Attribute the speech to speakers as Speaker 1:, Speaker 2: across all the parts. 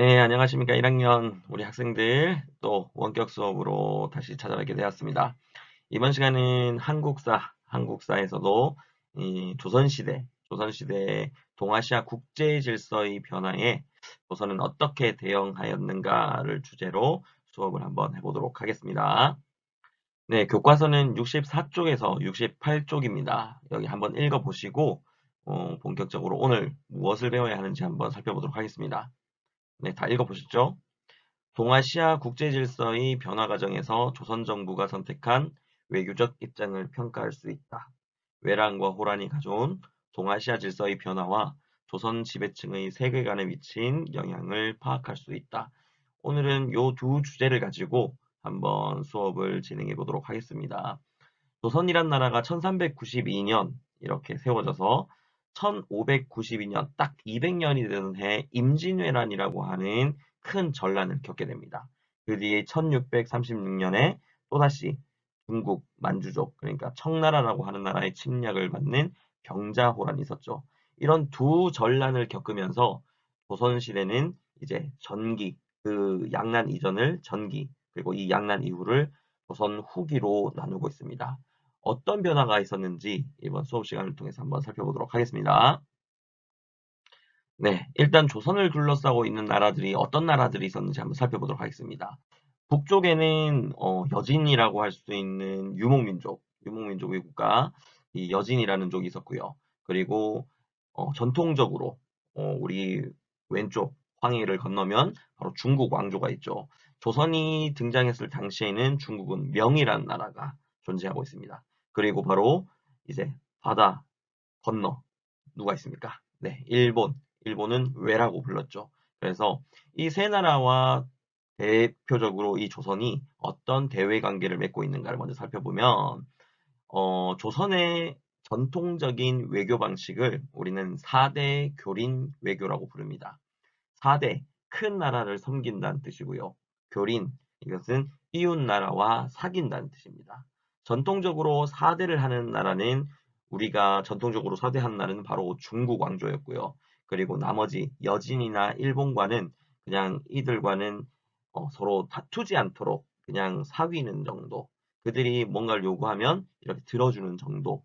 Speaker 1: 네, 안녕하십니까. 1학년 우리 학생들 또 원격 수업으로 다시 찾아뵙게 되었습니다. 이번 시간은 한국사에서도 이 조선시대 동아시아 국제 질서의 변화에 조선은 어떻게 대응하였는가를 주제로 수업을 한번 해보도록 하겠습니다. 네, 교과서는 64쪽에서 68쪽입니다. 여기 한번 읽어보시고 본격적으로 오늘 무엇을 배워야 하는지 한번 살펴보도록 하겠습니다. 네, 다 읽어보셨죠? 동아시아 국제질서의 변화 과정에서 조선 정부가 선택한 외교적 입장을 평가할 수 있다. 외란과 호란이 가져온 동아시아 질서의 변화와 조선 지배층의 세계관에 미친 영향을 파악할 수 있다. 오늘은 이 두 주제를 가지고 한번 수업을 진행해 보도록 하겠습니다. 조선이란 나라가 1392년 이렇게 세워져서 1592년 딱 200년이 되는 해 임진왜란이라고 하는 큰 전란을 겪게 됩니다. 그 뒤에 1636년에 또다시 중국 만주족 그러니까 청나라라고 하는 나라의 침략을 받는 병자호란이 있었죠. 이런 두 전란을 겪으면서 조선시대는 이제 전기 그 양난 이전을 전기 그리고 이 양난 이후를 조선 후기로 나누고 있습니다. 어떤 변화가 있었는지 이번 수업 시간을 통해서 한번 살펴보도록 하겠습니다. 네, 일단 조선을 둘러싸고 있는 나라들이 어떤 나라들이 있었는지 한번 살펴보도록 하겠습니다. 북쪽에는 여진이라고 할 수 있는 유목민족의 국가, 이 여진이라는 족이 있었고요. 그리고 전통적으로 우리 왼쪽 황해를 건너면 바로 중국 왕조가 있죠. 조선이 등장했을 당시에는 중국은 명이라는 나라가 존재하고 있습니다. 그리고 바로 이제 바다 건너 누가 있습니까? 네, 일본은 왜라고 불렀죠. 그래서 이 세 나라와 대표적으로 이 조선이 어떤 대외 관계를 맺고 있는가를 먼저 살펴보면 조선의 전통적인 외교 방식을 우리는 4대 교린 외교라고 부릅니다. 4대 큰 나라를 섬긴다는 뜻이고요. 교린 이것은 이웃 나라와 사귄다는 뜻입니다. 전통적으로 4대를 하는 나라는 우리가 전통적으로 4대 하는 나라는 바로 중국 왕조였고요. 그리고 나머지 여진이나 일본과는 그냥 이들과는 서로 다투지 않도록 그냥 사귀는 정도. 그들이 뭔가를 요구하면 이렇게 들어주는 정도.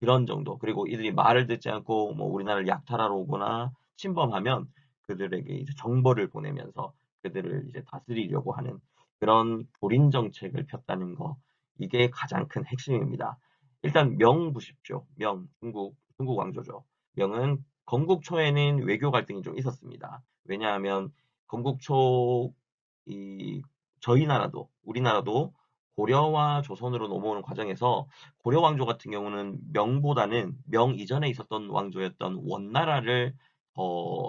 Speaker 1: 그런 정도. 그리고 이들이 말을 듣지 않고 뭐 우리나라를 약탈하러 오거나 침범하면 그들에게 이제 정보를 보내면서 그들을 이제 다스리려고 하는 그런 교린 정책을 폈다는 거. 이게 가장 큰 핵심입니다. 일단 명 보십시오. 중국 왕조죠. 명은 건국 초에는 외교 갈등이 좀 있었습니다. 왜냐하면 건국 초 이 저희 나라도 우리나라도 고려와 조선으로 넘어오는 과정에서 고려 왕조 같은 경우는 명보다는 명 이전에 있었던 왕조였던 원나라를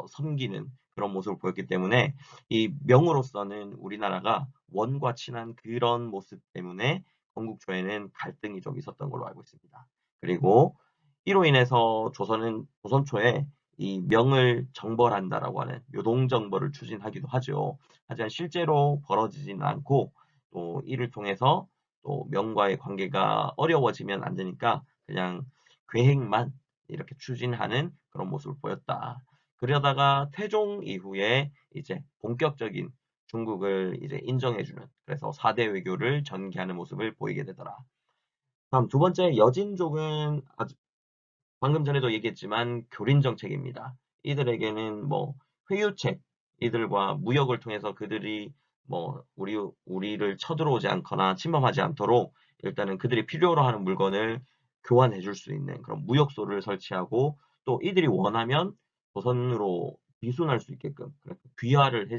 Speaker 1: 섬기는 그런 모습을 보였기 때문에 이 명으로서는 우리나라가 원과 친한 그런 모습 때문에 건국 초에는 갈등이 좀 있었던 걸로 알고 있습니다. 그리고 이로 인해서 조선 초에 이 명을 정벌한다라고 하는 요동정벌을 추진하기도 하죠. 하지만 실제로 벌어지지는 않고 또 이를 통해서 또 명과의 관계가 어려워지면 안 되니까 그냥 계획만 이렇게 추진하는 그런 모습을 보였다. 그러다가 태종 이후에 이제 본격적인 중국을 이제 인정해주는 그래서 4대 외교를 전개하는 모습을 보이게 되더라. 다음 두 번째 여진족은 아주 방금 전에도 얘기했지만 교린 정책입니다. 이들에게는 뭐 회유책, 이들과 무역을 통해서 그들이 뭐 우리를 쳐들어오지 않거나 침범하지 않도록 일단은 그들이 필요로 하는 물건을 교환해 줄 수 있는 그런 무역소를 설치하고 또 이들이 원하면 조선으로 귀순할 수 있게끔 그러니까 귀화를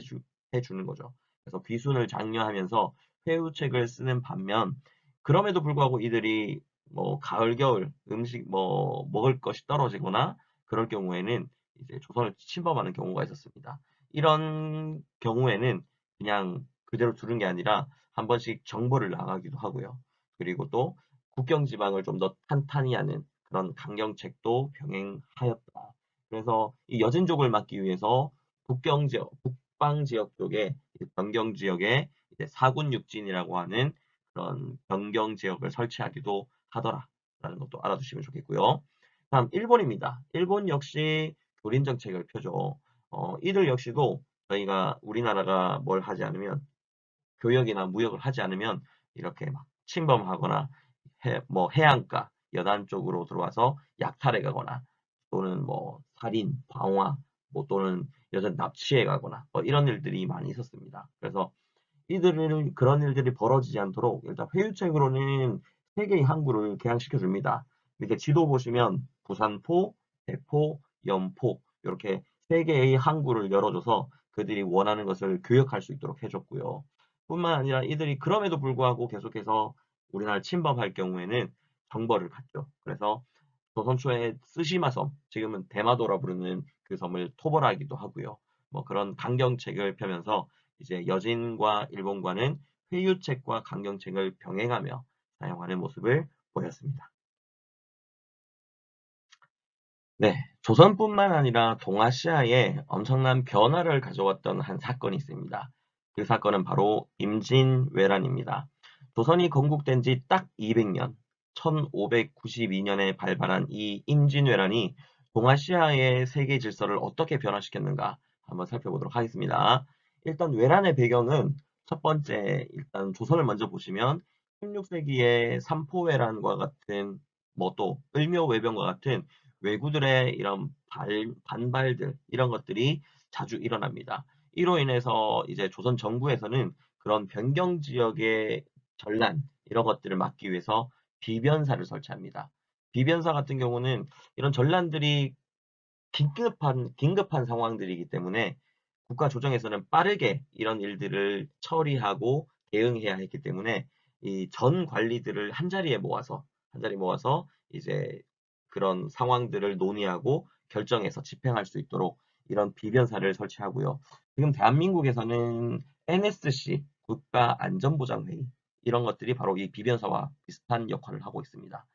Speaker 1: 해주는 거죠. 그래서 귀순을 장려하면서 회유책을 쓰는 반면 그럼에도 불구하고 이들이 뭐 가을 겨울 음식 뭐 먹을 것이 떨어지거나 그럴 경우에는 이제 조선을 침범하는 경우가 있었습니다. 이런 경우에는 그냥 그대로 두는 게 아니라 한 번씩 정보를 나가기도 하고요. 그리고 또 국경 지방을 좀 더 탄탄히 하는 그런 강경책도 병행하였다. 그래서 이 여진족을 막기 위해서 북경 지역, 북방 지역 쪽에 변경 지역에 이제 사군 육진이라고 하는 그런 변경 지역을 설치하기도 하더라라는 것도 알아두시면 좋겠고요. 다음 일본입니다. 일본 역시 교린 정책을 펴죠. 이들 역시도 저희가 우리나라가 뭘 하지 않으면 교역이나 무역을 하지 않으면 이렇게 막 침범하거나 뭐 해안가, 연안 쪽으로 들어와서 약탈해 가거나 또는 뭐 살인, 방화, 뭐 또는 여전 납치해 가거나 뭐 이런 일들이 많이 있었습니다. 그래서 이들은 그런 일들이 벌어지지 않도록 일단 회유책으로는 세 개의 항구를 개항시켜 줍니다. 이렇게 지도 보시면 부산포, 대포, 연포 이렇게 세 개의 항구를 열어줘서 그들이 원하는 것을 교역할 수 있도록 해줬고요. 뿐만 아니라 이들이 그럼에도 불구하고 계속해서 우리나라를 침범할 경우에는 정벌을 받죠. 그래서 조선 초에 쓰시마섬, 지금은 대마도라 부르는 그 섬을 토벌하기도 하고요. 뭐 그런 강경책을 펴면서 이제 여진과 일본과는 회유책과 강경책을 병행하며 사용하는 모습을 보였습니다. 네, 조선뿐만 아니라 동아시아에 엄청난 변화를 가져왔던 한 사건이 있습니다. 그 사건은 바로 임진왜란입니다. 조선이 건국된 지 딱 200년, 1592년에 발발한 이 임진왜란이 동아시아의 세계 질서를 어떻게 변화시켰는가 한번 살펴보도록 하겠습니다. 일단 왜란의 배경은 첫 번째, 일단 조선을 먼저 보시면 16세기의 삼포왜란과 같은 뭐 또 을묘외병과 같은 왜구들의 이런 반발들 이런 것들이 자주 일어납니다. 이로 인해서 이제 조선 정부에서는 그런 변경 지역의 전란 이런 것들을 막기 위해서 비변사를 설치합니다. 비변사 같은 경우는 이런 전란들이 긴급한 상황들이기 때문에 국가 조정에서는 빠르게 이런 일들을 처리하고 대응해야 했기 때문에 이 전 관리들을 한 자리에 모아서 이제 그런 상황들을 논의하고 결정해서 집행할 수 있도록 이런 비변사를 설치하고요. 지금 대한민국에서는 NSC 국가안전보장회의 이런 것들이 바로 이 비변사와 비슷한 역할을 하고 있습니다.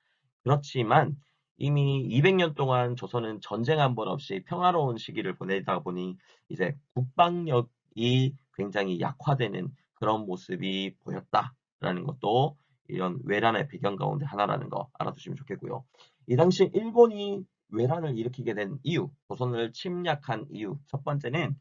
Speaker 1: 그렇지만 이미 200년 동안 조선은 전쟁 한 번 없이 평화로운 시기를 보내다 보니 이제 국방력이 굉장히 약화되는 그런 모습이 보였다라는 것도 이런 외란의 배경 가운데 하나라는 거 알아두시면 좋겠고요. 이 당시 일본이 외란을 일으키게 된 이유, 조선을 침략한 이유 첫 번째는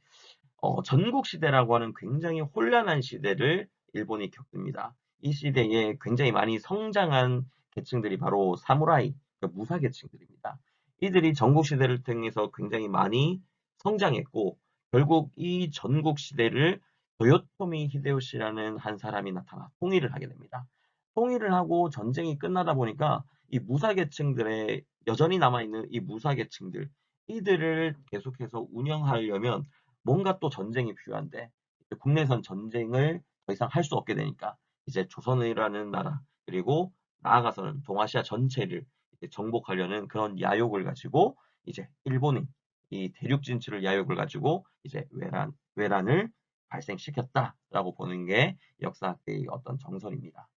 Speaker 1: 전국 시대라고 하는 굉장히 혼란한 시대를 일본이 겪습니다. 이 시대에 굉장히 많이 성장한 계층들이 바로 사무라이, 그러니까 무사 계층들입니다. 이들이 전국 시대를 통해서 굉장히 많이 성장했고 결국 이 전국 시대를 도요토미 히데요시라는 한 사람이 나타나 통일을 하게 됩니다. 통일을 하고 전쟁이 끝나다 보니까 이 무사 계층들의 여전히 남아있는 이 무사 계층들 이들을 계속해서 운영하려면 뭔가 또 전쟁이 필요한데 국내선 전쟁을 더 이상 할 수 없게 되니까 이제 조선이라는 나라 그리고 나아가서는 동아시아 전체를 이제 정복하려는 그런 야욕을 가지고 이제 일본이 이 대륙 진출을 야욕을 가지고 이제 외란을 발생시켰다라고 보는 게 역사학계의 어떤 정설입니다.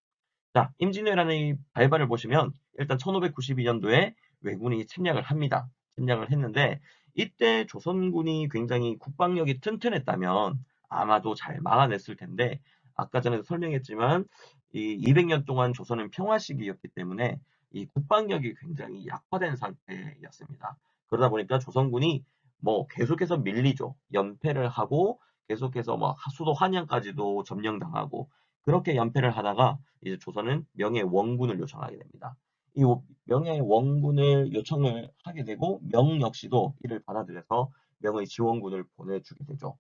Speaker 1: 자, 임진왜란의 발발을 보시면 일단 1592년도에 왜군이 침략을 합니다. 침략을 했는데 이때 조선군이 굉장히 국방력이 튼튼했다면 아마도 잘 막아냈을 텐데 아까 전에도 설명했지만 이 200년 동안 조선은 평화 시기였기 때문에 이 국방력이 굉장히 약화된 상태였습니다. 그러다 보니까 조선군이 뭐 계속해서 밀리죠. 연패를 하고 계속해서 뭐 수도 한양까지도 점령당하고 그렇게 연패를 하다가 이제 조선은 명예원군을 요청하게 됩니다. 이 명예원군을 요청을 하게 되고 명 역시도 이를 받아들여서 명의 지원군을 보내주게 되죠.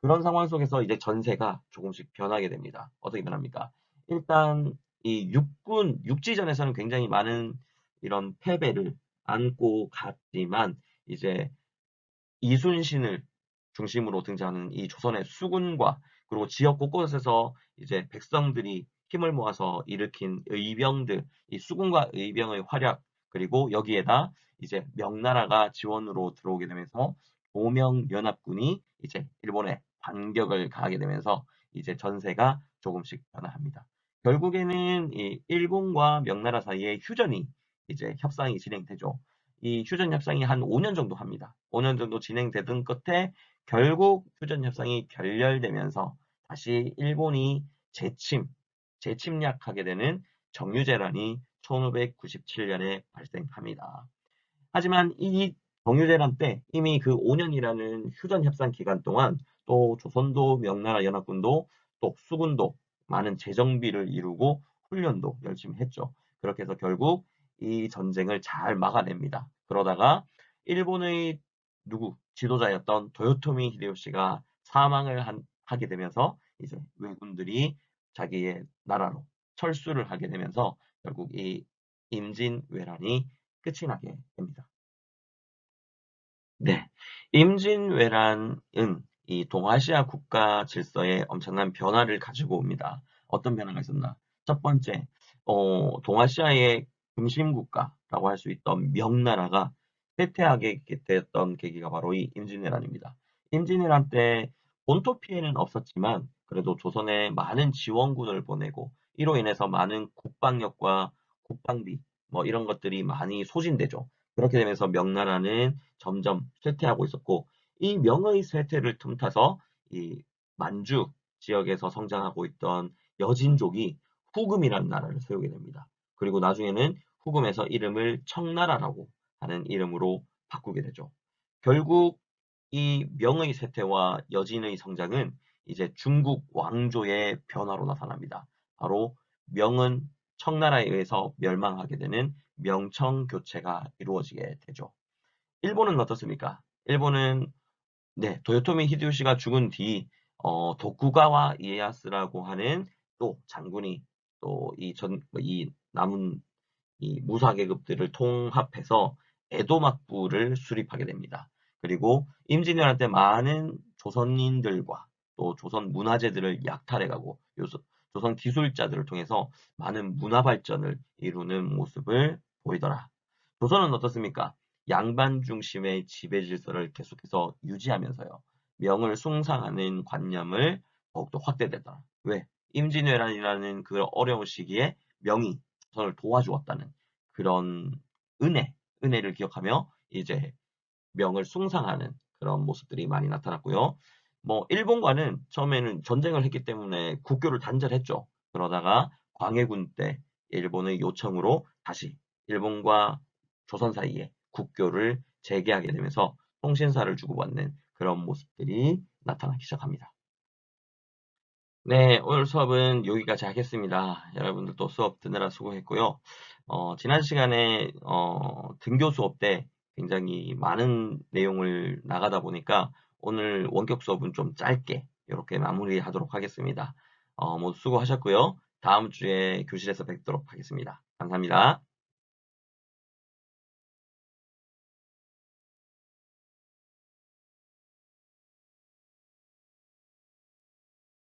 Speaker 1: 그런 상황 속에서 이제 전세가 조금씩 변하게 됩니다. 어떻게 변합니까? 일단 이 육지전에서는 굉장히 많은 이런 패배를 안고 갔지만 이제 이순신을 중심으로 등장하는 이 조선의 수군과 그리고 지역 곳곳에서 이제 백성들이 힘을 모아서 일으킨 의병들, 이 수군과 의병의 활약, 그리고 여기에다 이제 명나라가 지원으로 들어오게 되면서 도명연합군이 이제 일본에 반격을 가하게 되면서 이제 전세가 조금씩 변화합니다. 결국에는 이 일본과 명나라 사이에 휴전이 이제 협상이 진행되죠. 이 휴전 협상이 한 5년 정도 합니다. 5년 정도 진행되던 끝에 결국 휴전 협상이 결렬되면서 다시 일본이 재침략하게 되는 정유재란이 1597년에 발생합니다. 하지만 이 정유재란 때 이미 그 5년이라는 휴전 협상 기간 동안 또 조선도 명나라 연합군도 또 수군도 많은 재정비를 이루고 훈련도 열심히 했죠. 그렇게 해서 결국 이 전쟁을 잘 막아냅니다. 그러다가 일본의 지도자였던 도요토미 히데요시가 하게 되면서 이제 왜군들이 자기의 나라로 철수를 하게 되면서 결국 이 임진왜란이 끝이 나게 됩니다. 네. 임진왜란은 이 동아시아 국가 질서에 엄청난 변화를 가지고 옵니다. 어떤 변화가 있었나? 첫 번째, 동아시아의 중심국가라고 할 수 있던 명나라가 쇠퇴하게 됐던 계기가 바로 이 임진왜란입니다. 임진왜란 때 본토 피해는 없었지만 그래도 조선에 많은 지원군을 보내고 이로 인해서 많은 국방력과 국방비 뭐 이런 것들이 많이 소진되죠. 그렇게 되면서 명나라는 점점 쇠퇴하고 있었고 이 명의 쇠퇴를 틈타서 이 만주 지역에서 성장하고 있던 여진족이 후금이라는 나라를 세우게 됩니다. 그리고 나중에는 후금에서 이름을 청나라라고 하는 이름으로 바꾸게 되죠. 결국 이 명의 쇠퇴와 여진의 성장은 이제 중국 왕조의 변화로 나타납니다. 바로 명은 청나라에 의해서 멸망하게 되는 명청 교체가 이루어지게 되죠. 일본은 어떻습니까? 일본은 네, 도요토미 히데요시가 죽은 뒤 도쿠가와 이에야스라고 하는 또 장군이 또 이 남은 이 무사 계급들을 통합해서 에도 막부를 수립하게 됩니다. 그리고 임진왜란 때 많은 조선인들과 또 조선 문화재들을 약탈해가고 조선 기술자들을 통해서 많은 문화 발전을 이루는 모습을 보이더라. 조선은 어떻습니까? 양반 중심의 지배 질서를 계속해서 유지하면서요. 명을 숭상하는 관념을 더욱더 확대되더라. 왜? 임진왜란이라는 그 어려운 시기에 명이 조선을 도와주었다는 그런 은혜를 기억하며 이제 명을 숭상하는 그런 모습들이 많이 나타났고요. 뭐 일본과는 처음에는 전쟁을 했기 때문에 국교를 단절했죠. 그러다가 광해군 때 일본의 요청으로 다시 일본과 조선 사이에 국교를 재개하게 되면서 통신사를 주고받는 그런 모습들이 나타나기 시작합니다. 네, 오늘 수업은 여기까지 하겠습니다. 여러분들 또 수업 듣느라 수고했고요. 지난 시간에 등교 수업 때 굉장히 많은 내용을 나가다 보니까 오늘 원격 수업은 좀 짧게 이렇게 마무리하도록 하겠습니다. 모두 수고하셨고요. 다음 주에 교실에서 뵙도록 하겠습니다. 감사합니다.